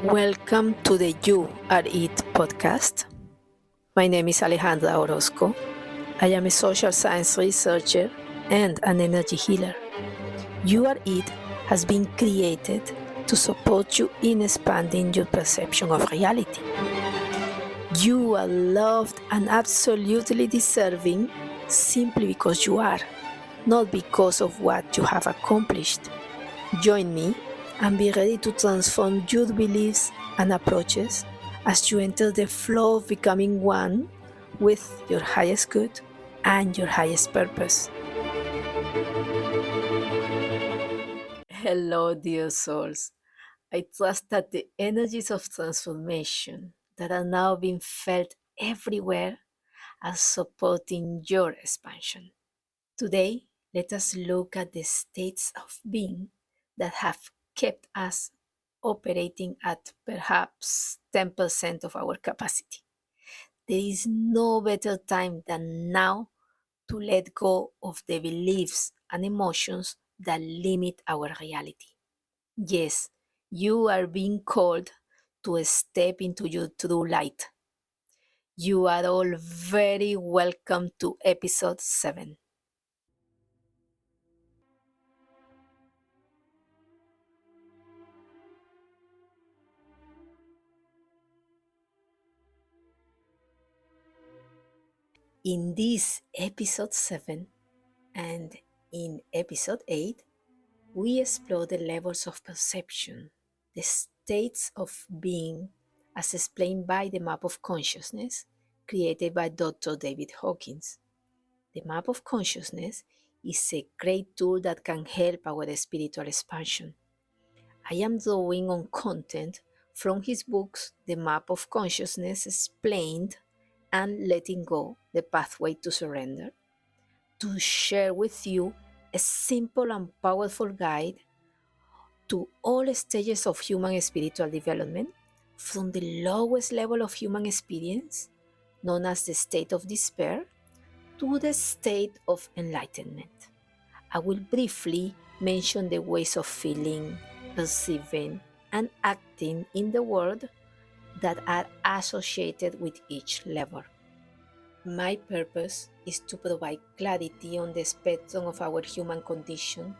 Welcome to the You Are It podcast. My name is Alejandra Orozco. I am a social science researcher and an energy healer. You Are It has been created to support you in expanding your perception of reality. You are loved and absolutely deserving simply because you are, not because of what you have accomplished. Join me and be ready to transform your beliefs and approaches as you enter the flow of becoming one with your highest good and your highest purpose. Hello, dear souls. I trust that the energies of transformation that are now being felt everywhere are supporting your expansion. Today, let us look at the states of being that have kept us operating at perhaps 10% of our capacity. There is no better time than now to let go of the beliefs and emotions that limit our reality. Yes, you are being called to step into your true light. You are all very welcome to episode 7. In this episode 7 and in episode 8, we explore the levels of perception, the states of being as explained by the map of consciousness created by Dr. David Hawkins. The map of consciousness is a great tool that can help our spiritual expansion. I am drawing on content from his books, The Map of Consciousness Explained and Letting Go, The Pathway to Surrender, to share with you a simple and powerful guide to all stages of human spiritual development, from the lowest level of human experience, known as the state of despair, to the state of enlightenment. I will briefly mention the ways of feeling, perceiving, and acting in the world that are associated with each level. My purpose is to provide clarity on the spectrum of our human condition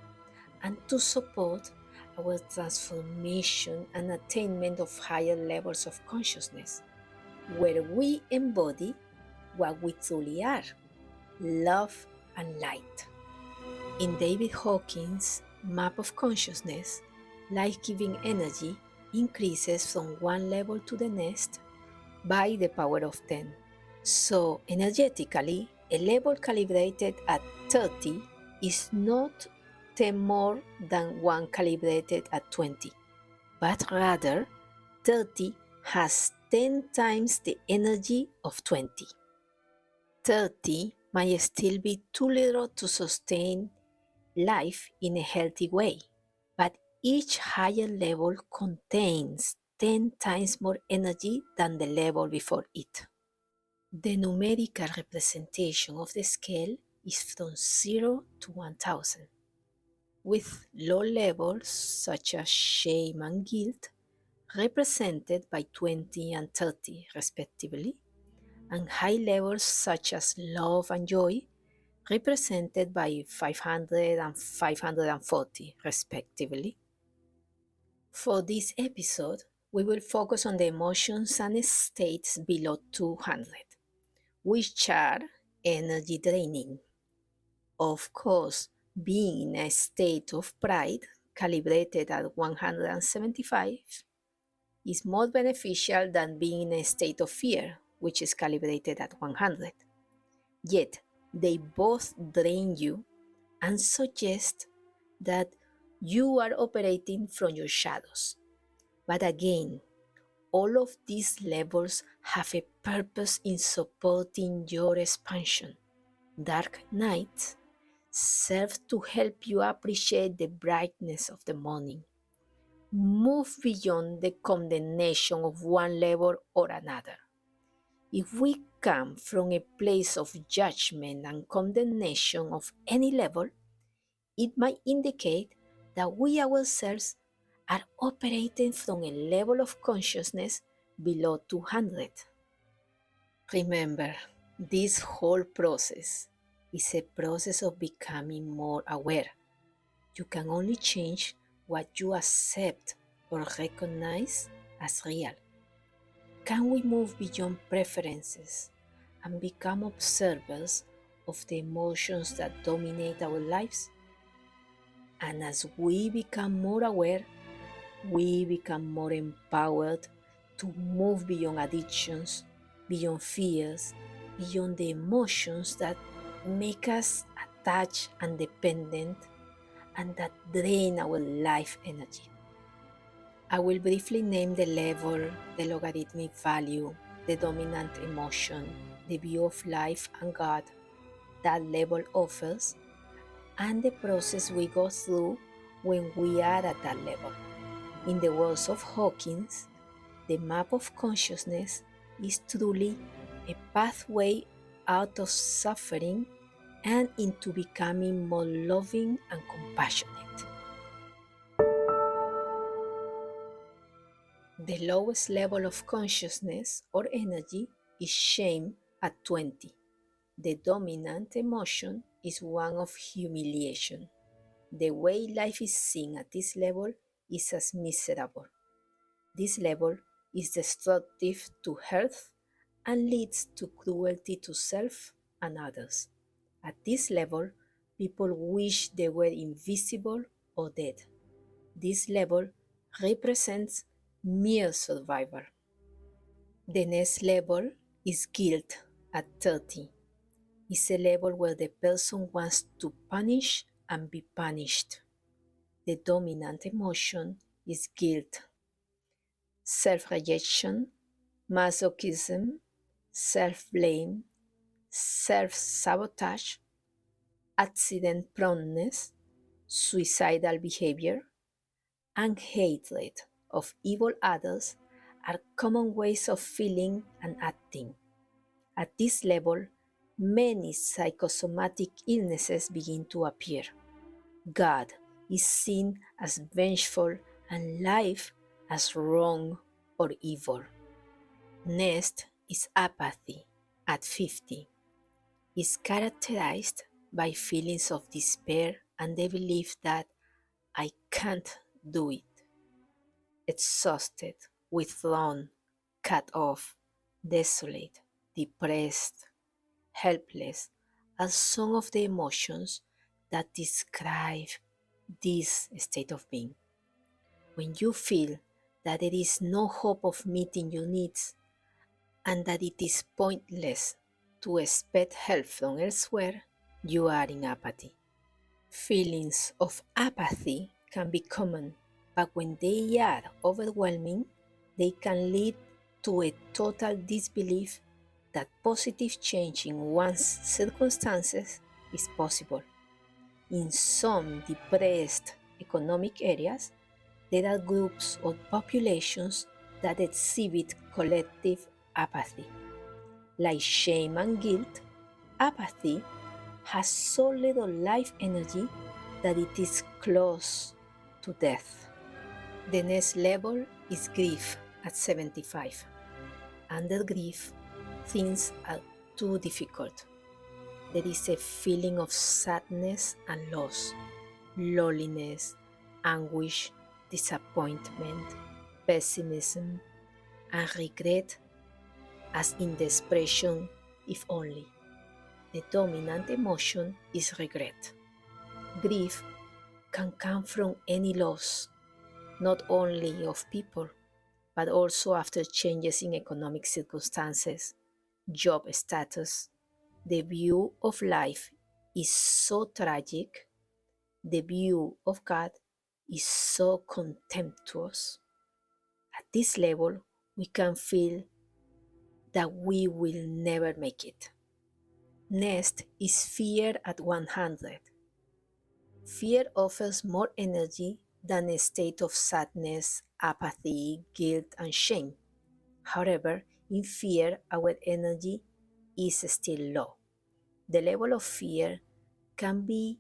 and to support our transformation and attainment of higher levels of consciousness, where we embody what we truly are: love and light. In David Hawkins' map of consciousness, life-giving energy increases from one level to the next by the power of 10. So, energetically, a level calibrated at 30 is not 10 more than one calibrated at 20, but rather 30 has 10 times the energy of 20. 30 might still be too little to sustain life in a healthy way, but each higher level contains 10 times more energy than the level before it. The numerical representation of the scale is from 0 to 1000, with low levels such as shame and guilt represented by 20 and 30 respectively, and high levels such as love and joy represented by 500 and 540 respectively. For this episode, we will focus on the emotions and states below 200, which are energy draining. Of course, being in a state of pride, calibrated at 175, is more beneficial than being in a state of fear, which is calibrated at 100. Yet, they both drain you and suggest that you are operating from your shadows. But again, all of these levels have a purpose in supporting your expansion. Dark nights serve to help you appreciate the brightness of the morning. Move beyond the condemnation of one level or another. If we come from a place of judgment and condemnation of any level, it might indicate that we ourselves are operating from a level of consciousness below 200. Remember, this whole process is a process of becoming more aware. You can only change what you accept or recognize as real. Can we move beyond preferences and become observers of the emotions that dominate our lives? And as we become more aware, we become more empowered to move beyond addictions, beyond fears, beyond the emotions that make us attached and dependent and that drain our life energy. I will briefly name the level, the logarithmic value, the dominant emotion, the view of life and God that level offers, and the process we go through when we are at that level. In the words of Hawkins, the map of consciousness is truly a pathway out of suffering and into becoming more loving and compassionate. The lowest level of consciousness or energy is shame at 20. The dominant emotion is one of humiliation. The way life is seen at this level is as miserable. This level is destructive to health and leads to cruelty to self and others. At this level, people wish they were invisible or dead. This level represents mere survival. The next level is guilt at 30. It's a level where the person wants to punish and be punished. The dominant emotion is guilt, self-rejection, masochism, self-blame, self-sabotage, accident proneness, suicidal behavior, and hatred of evil others are common ways of feeling and acting. At this level, many psychosomatic illnesses begin to appear. God is seen as vengeful and life as wrong or evil. Next is apathy at 50. It's characterized by feelings of despair and the belief that I can't do it. Exhausted, withdrawn, cut off, desolate, depressed, helpless are some of the emotions that describe this state of being. When you feel that there is no hope of meeting your needs and that it is pointless to expect help from elsewhere, you are in apathy. Feelings of apathy can be common, but when they are overwhelming, they can lead to a total disbelief that positive change in one's circumstances is possible. In some depressed economic areas, there are groups or populations that exhibit collective apathy. Like shame and guilt, apathy has so little life energy that it is close to death. The next level is grief at 75. Under grief, things are too difficult. There is a feeling of sadness and loss, loneliness, anguish, disappointment, pessimism, and regret, as in the expression, if only. The dominant emotion is regret. Grief can come from any loss, not only of people, but also after changes in economic circumstances, job status. The view of life is so tragic. The view of God is so contemptuous. At this level, we can feel that we will never make it. Next is fear at 100. Fear offers more energy than a state of sadness, apathy, guilt, and shame. However, in fear, our energy is still low. The level of fear can be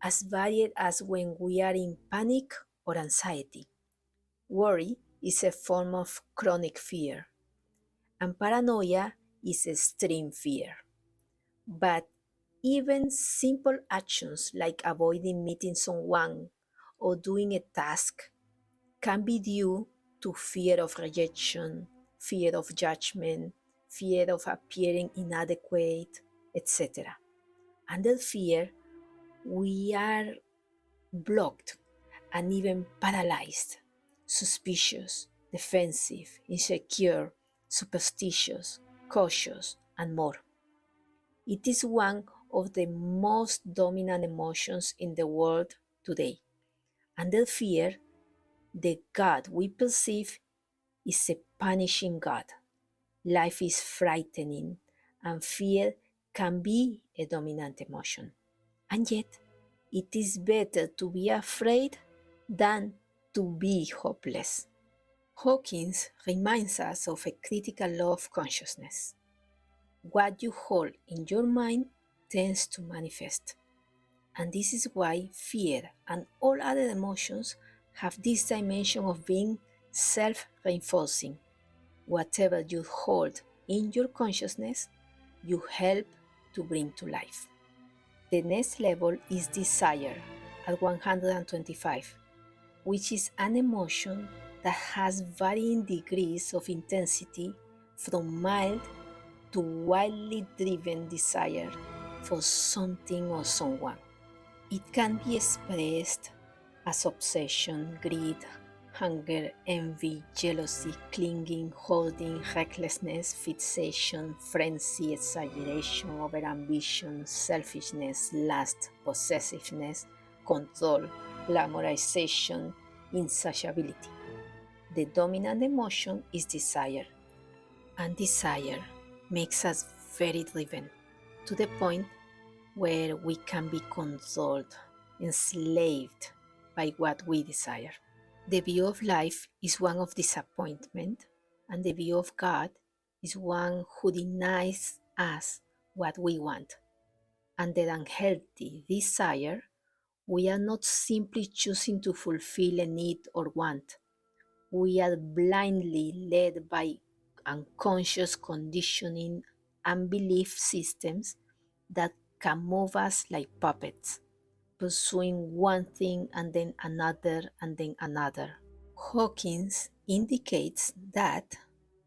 as varied as when we are in panic or anxiety. Worry is a form of chronic fear, and paranoia is extreme fear. But even simple actions like avoiding meeting someone or doing a task can be due to fear of rejection, fear of judgment, fear of appearing inadequate, etc. Under fear, we are blocked and even paralyzed, suspicious, defensive, insecure, superstitious, cautious, and more. It is one of the most dominant emotions in the world today. Under fear, the God we perceive is a punishing God. Life is frightening, and fear can be a dominant emotion. And yet, it is better to be afraid than to be hopeless. Hawkins reminds us of a critical law of consciousness. What you hold in your mind tends to manifest. And this is why fear and all other emotions have this dimension of being self-reinforcing. Whatever you hold in your consciousness, you help to bring to life. The next level is desire at 125, which is an emotion that has varying degrees of intensity from mild to wildly driven desire for something or someone. It can be expressed as obsession, greed, hunger, envy, jealousy, clinging, holding, recklessness, fixation, frenzy, exaggeration, overambition, selfishness, lust, possessiveness, control, glamorization, insatiability. The dominant emotion is desire, and desire makes us very driven to the point where we can be controlled, enslaved by what we desire. The view of life is one of disappointment, and the view of God is one who denies us what we want. Under unhealthy desire, we are not simply choosing to fulfill a need or want. We are blindly led by unconscious conditioning and belief systems that can move us like puppets, pursuing one thing and then another and then another. Hawkins indicates that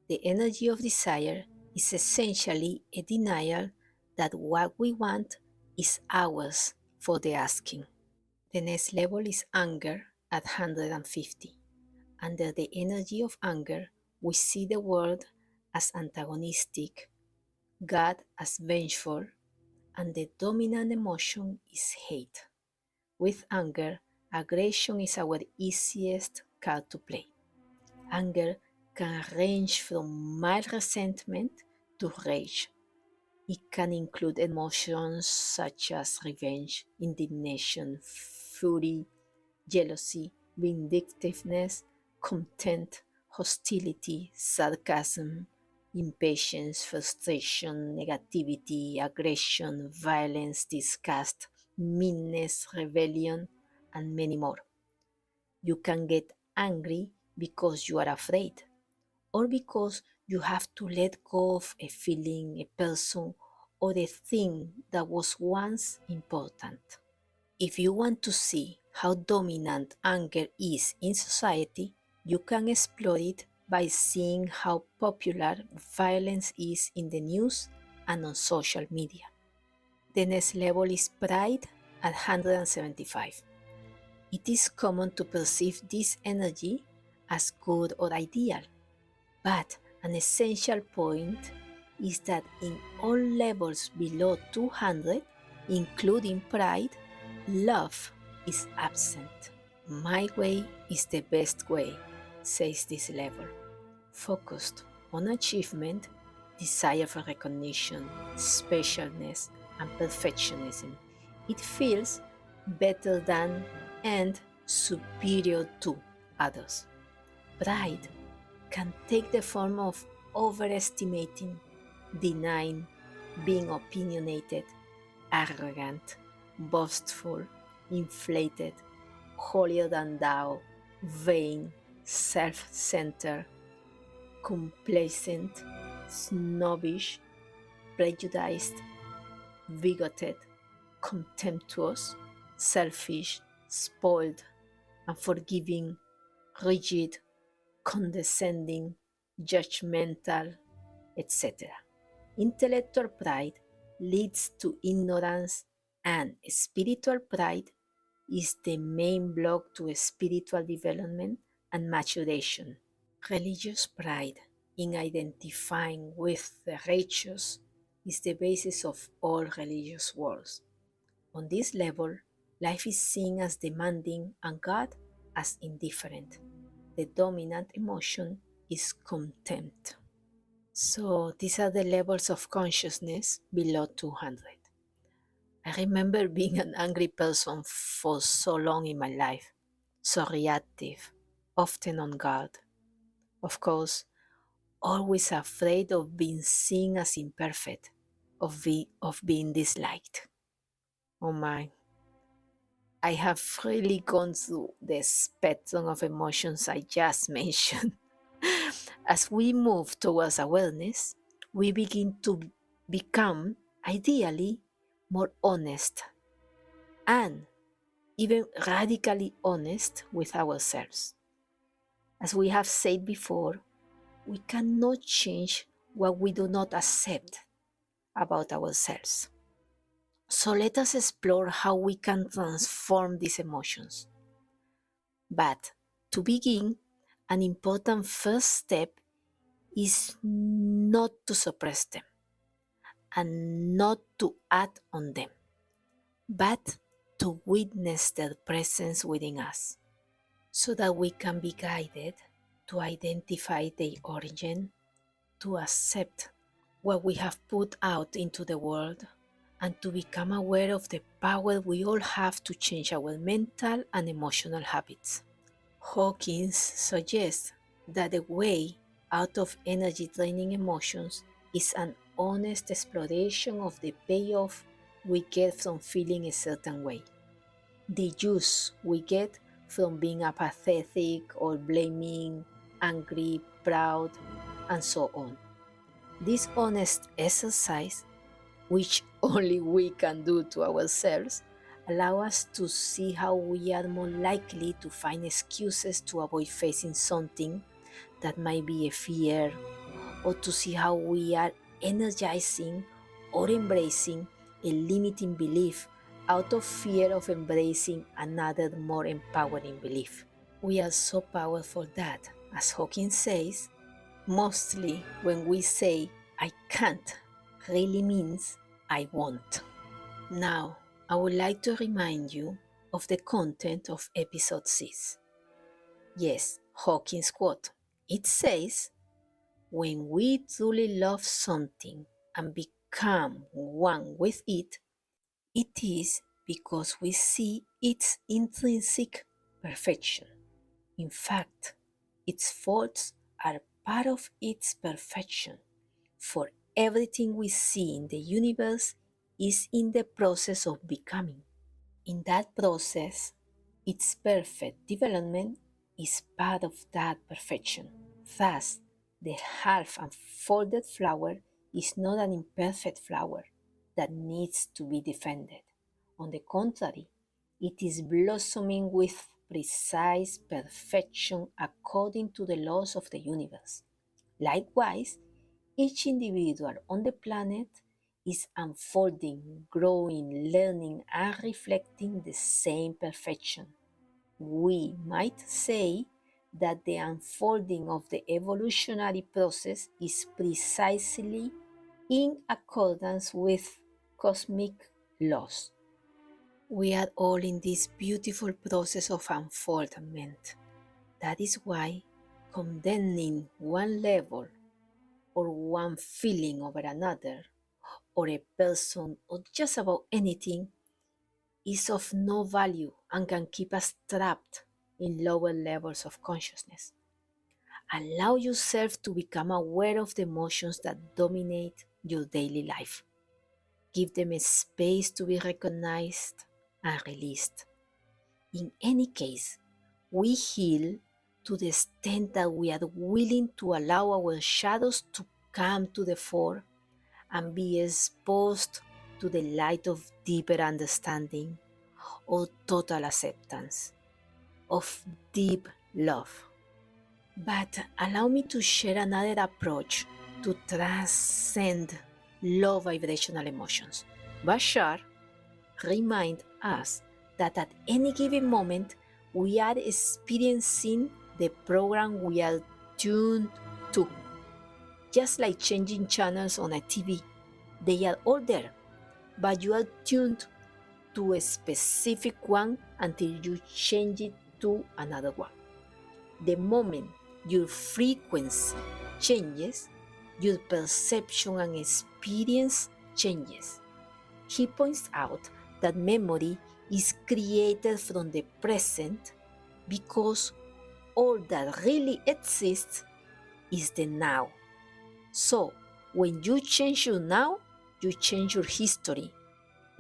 the energy of desire is essentially a denial that what we want is ours for the asking. The next level is anger at 150. Under the energy of anger, we see the world as antagonistic, God as vengeful, and the dominant emotion is hate. With anger, aggression is our easiest card to play. Anger can range from mild resentment to rage. It can include emotions such as revenge, indignation, fury, jealousy, vindictiveness, contempt, hostility, sarcasm, impatience, frustration, negativity, aggression, violence, disgust, meanness, rebellion, and many more. You can get angry because you are afraid, or because you have to let go of a feeling, a person, or a thing that was once important. If you want to see how dominant anger is in society, you can explore it by seeing how popular violence is in the news and on social media. The next level is pride at 175. It is common to perceive this energy as good or ideal, but an essential point is that in all levels below 200, including pride, love is absent. My way is the best way, says this level. Focused on achievement, desire for recognition, specialness, and perfectionism. It feels better than and superior to others. Pride can take the form of overestimating, denying, being opinionated, arrogant, boastful, inflated, holier than thou, vain, self-centered, complacent, snobbish, prejudiced, bigoted, contemptuous, selfish, spoiled, unforgiving, rigid, condescending, judgmental, etc. Intellectual pride leads to ignorance, and spiritual pride is the main block to spiritual development and maturation. Religious pride in identifying with the righteous is the basis of all religious works. On this level, life is seen as demanding and God as indifferent. The dominant emotion is contempt. So these are the levels of consciousness below 200. I remember being an angry person for so long in my life, so reactive, often on guard. Of course, always afraid of being seen as imperfect, of being disliked. Oh my, I have really gone through the spectrum of emotions I just mentioned. As we move towards awareness, we begin to become, ideally, more honest and even radically honest with ourselves. As we have said before, we cannot change what we do not accept about ourselves. So let us explore how we can transform these emotions. But to begin, an important first step is not to suppress them and not to act on them, but to witness their presence within us so that we can be guided to identify their origin, to accept what we have put out into the world, and to become aware of the power we all have to change our mental and emotional habits. Hawkins suggests that the way out of energy draining emotions is an honest exploration of the payoff we get from feeling a certain way, the use we get from being apathetic or blaming, angry, proud, and so on. This honest exercise, which only we can do to ourselves, allow us to see how we are more likely to find excuses to avoid facing something that might be a fear, or to see how we are energizing or embracing a limiting belief out of fear of embracing another more empowering belief. We are so powerful that, as Hawkins says, mostly when we say I can't really means I won't. Now, I would like to remind you of the content of episode 6. Yes, Hawkins' quote. It says, when we truly love something and become one with it, it is because we see its intrinsic perfection. In fact, its faults are part of its perfection, for everything we see in the universe is in the process of becoming. In that process, its perfect development is part of that perfection. Thus, the half unfolded flower is not an imperfect flower that needs to be defended. On the contrary, it is blossoming with precise perfection according to the laws of the universe. Likewise, each individual on the planet is unfolding, growing, learning, and reflecting the same perfection. We might say that the unfolding of the evolutionary process is precisely in accordance with cosmic laws. We are all in this beautiful process of unfoldment. That is why condemning one level or one feeling over another, or a person, or just about anything, is of no value and can keep us trapped in lower levels of consciousness. Allow yourself to become aware of the emotions that dominate your daily life. Give them a space to be recognized and released. In any case, we heal to the extent that we are willing to allow our shadows to come to the fore and be exposed to the light of deeper understanding, of total acceptance, of deep love. But allow me to share another approach to transcend low vibrational emotions. Bashar reminds us that at any given moment we are experiencing the program we are tuned to. Just like changing channels on a TV, they are all there, but you are tuned to a specific one until you change it to another one. The moment your frequency changes, your perception and experience changes. He points out that memory is created from the present because all that really exists is the now. So, when you change your now, you change your history.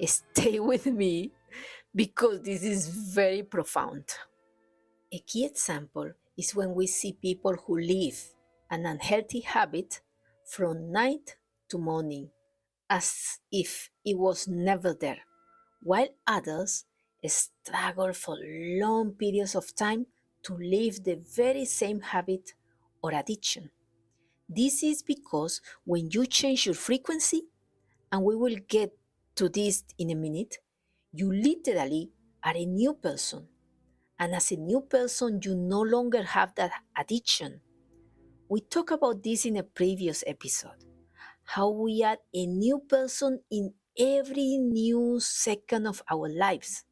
Stay with me because this is very profound. A key example is when we see people who live an unhealthy habit from night to morning as if it was never there, while others struggle for long periods of time to live the very same habit or addiction. This is because when you change your frequency, and we will get to this in a minute, you literally are a new person. And as a new person, you no longer have that addiction. We talked about this in a previous episode, how we are a new person in every new second of our lives.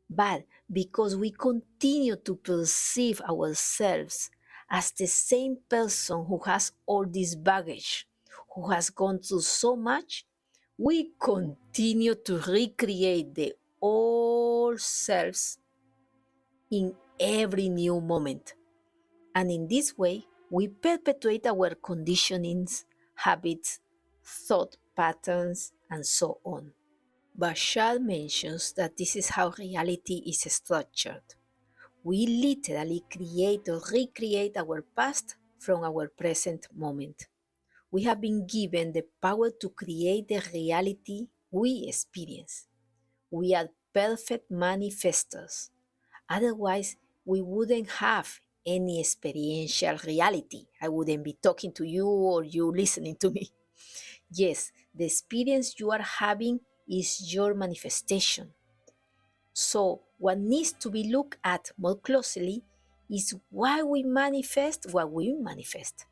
But because we continue to perceive ourselves as the same person who has all this baggage, who has gone through so much, we continue to recreate the old selves in every new moment. And in this way, we perpetuate our conditionings, habits, thought patterns, and so on. Bashar mentions that this is how reality is structured. We literally create or recreate our past from our present moment. We have been given the power to create the reality we experience. We are perfect manifestors. Otherwise, we wouldn't have any experiential reality. I wouldn't be talking to you or you listening to me. Yes, the experience you are having is your manifestation. So, what needs to be looked at more closely is why we manifest what we manifest,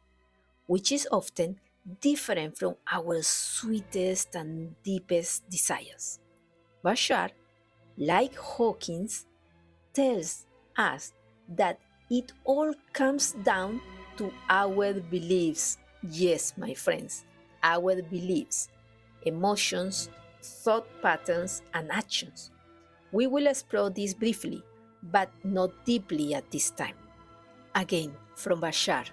which is often different from our sweetest and deepest desires. Bashar, like Hawkins, tells us that it all comes down to our beliefs. Yes, my friends, our beliefs, emotions, thought patterns, and actions. We will explore this briefly, but not deeply at this time. Again, from Bashar,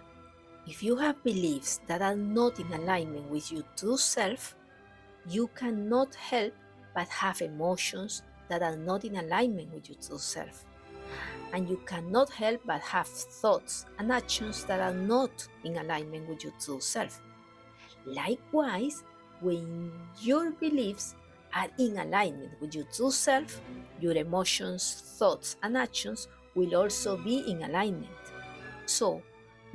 if you have beliefs that are not in alignment with your true self, you cannot help but have emotions that are not in alignment with your true self. And you cannot help but have thoughts and actions that are not in alignment with your true self. Likewise, when your beliefs are in alignment with your true self, your emotions, thoughts, and actions will also be in alignment. So,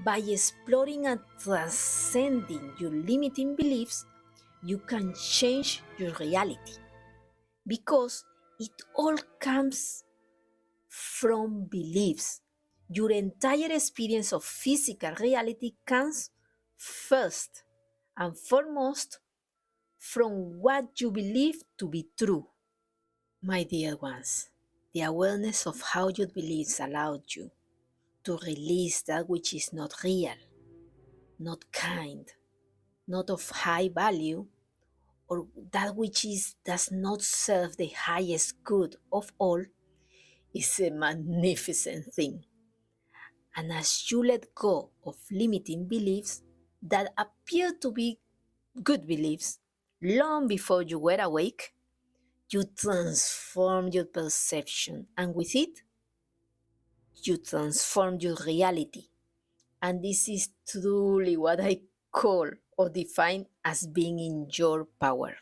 by exploring and transcending your limiting beliefs, you can change your reality because it all comes from beliefs. Your entire experience of physical reality comes first and foremost from what you believe to be true. My dear ones, the awareness of how your beliefs allowed you to release that which is not real, not kind, not of high value, or that which does not serve the highest good of all is a magnificent thing. And as you let go of limiting beliefs that appear to be good beliefs long before you were awake, you transform your perception, and with it, you transform your reality. And this is truly what I call or define as being in your power.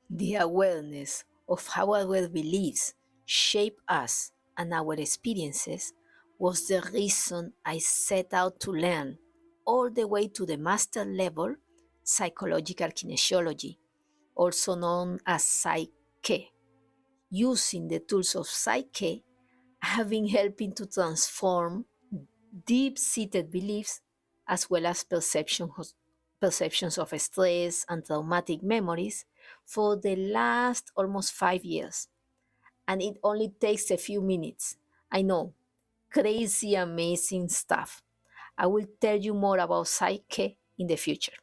The awareness of how our beliefs shape us and our experiences was the reason I set out to learn all the way to the master level psychological kinesiology, also known as Psyche. Using the tools of Psyche, I have been helping to transform deep-seated beliefs as well as perceptions of stress and traumatic memories for the last almost 5 years. And it only takes a few minutes. I know, crazy, amazing stuff. I will tell you more about Psyche in the future.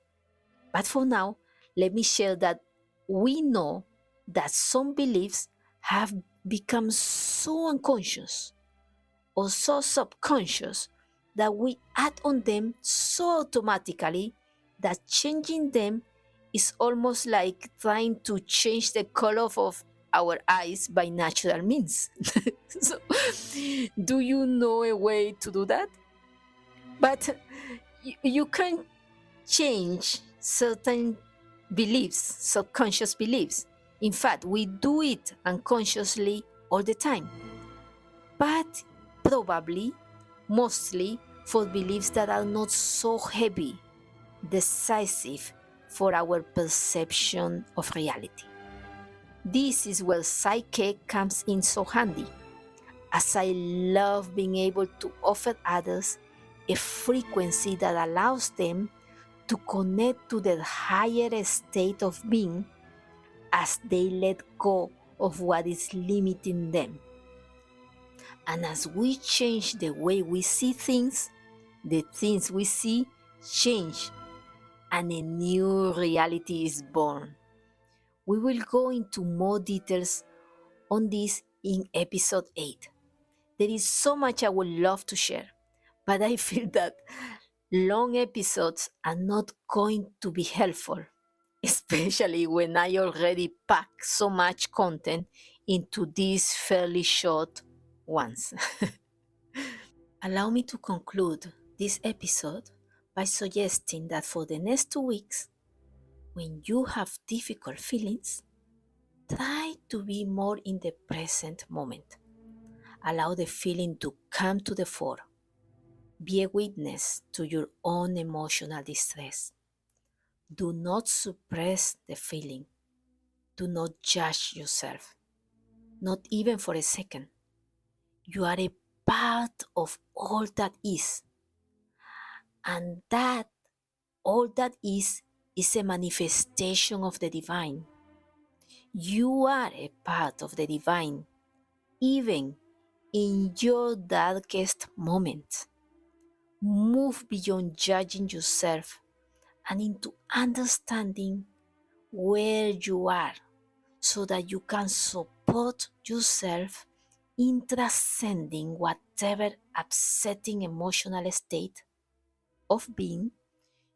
But for now, let me share that we know that some beliefs have become so unconscious or so subconscious that we act on them so automatically that changing them is almost like trying to change the color of our eyes by natural means. So, do you know a way to do that? But you can change certain beliefs, subconscious beliefs. In fact, we do it unconsciously all the time. But probably, mostly for beliefs that are not so heavy, decisive for our perception of reality. This is where Psyche comes in so handy, as I love being able to offer others a frequency that allows them to connect to their higher state of being as they let go of what is limiting them. And as we change the way we see things, the things we see change and a new reality is born. We will go into more details on this in episode 8. There is so much I would love to share, but I feel that long episodes are not going to be helpful, especially when I already pack so much content into these fairly short ones. Allow me to conclude this episode by suggesting that for the next 2 weeks, when you have difficult feelings, try to be more in the present moment. Allow the feeling to come to the fore. Be a witness to your own emotional distress. Do not suppress the feeling. Do not judge yourself, not even for a second. You are a part of all that is, and that all that is a manifestation of the divine. You are a part of the divine, even in your darkest moments. Move beyond judging yourself and into understanding where you are so that you can support yourself in transcending whatever upsetting emotional state of being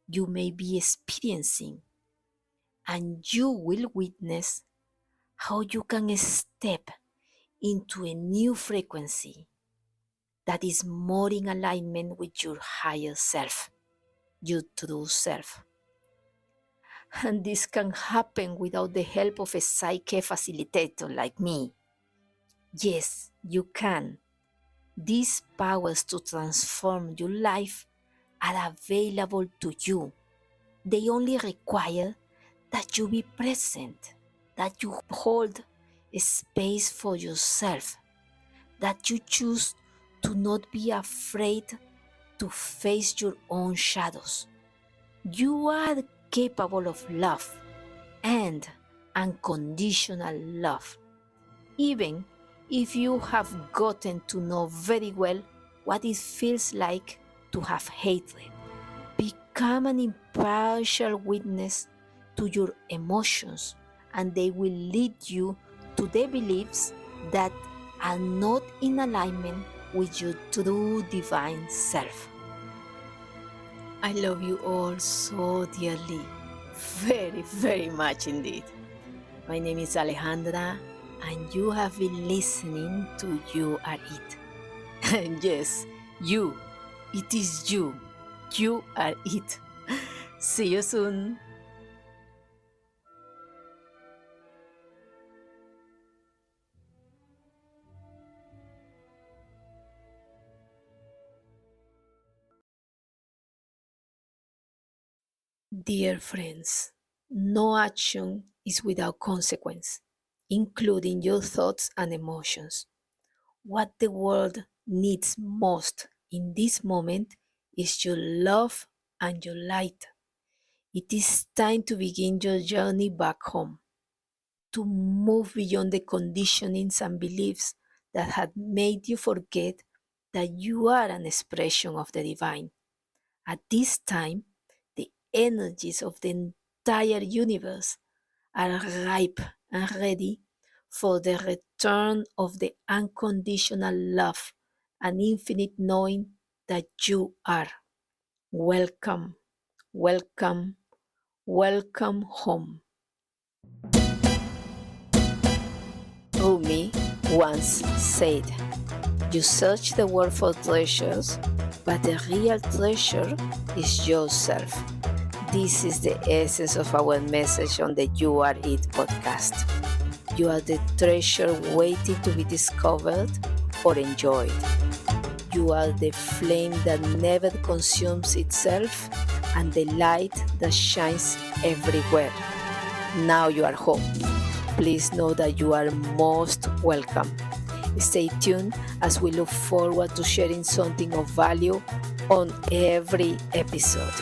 you may be experiencing, and you will witness how you can step into a new frequency that is more in alignment with your higher self, your true self. And this can happen without the help of a psyche facilitator like me. Yes, you can. These powers to transform your life are available to you. They only require that you be present, that you hold a space for yourself, that you choose to not be afraid to face your own shadows. You are capable of love and unconditional love, even if you have gotten to know very well what it feels like to have hatred. Become an impartial witness to your emotions, and they will lead you to the beliefs that are not in alignment with your true divine self. I love you all so dearly, very, very much indeed. My name is Alejandra, and you have been listening to You Are It. Yes, you. It is you. You are it. See you soon. Dear friends, no action is without consequence, including your thoughts and emotions. What the world needs most in this moment is your love and your light. It is time to begin your journey back home, to move beyond the conditionings and beliefs that had made you forget that you are an expression of the divine. At this time, the energies of the entire universe are ripe and ready for the return of the unconditional love and infinite knowing that you are. Welcome, welcome, welcome home. Rumi once said, "You search the world for treasures, but the real treasure is yourself." This is the essence of our message on the You Are It podcast. You are the treasure waiting to be discovered or enjoyed. You are the flame that never consumes itself and the light that shines everywhere. Now you are home. Please know that you are most welcome. Stay tuned as we look forward to sharing something of value on every episode.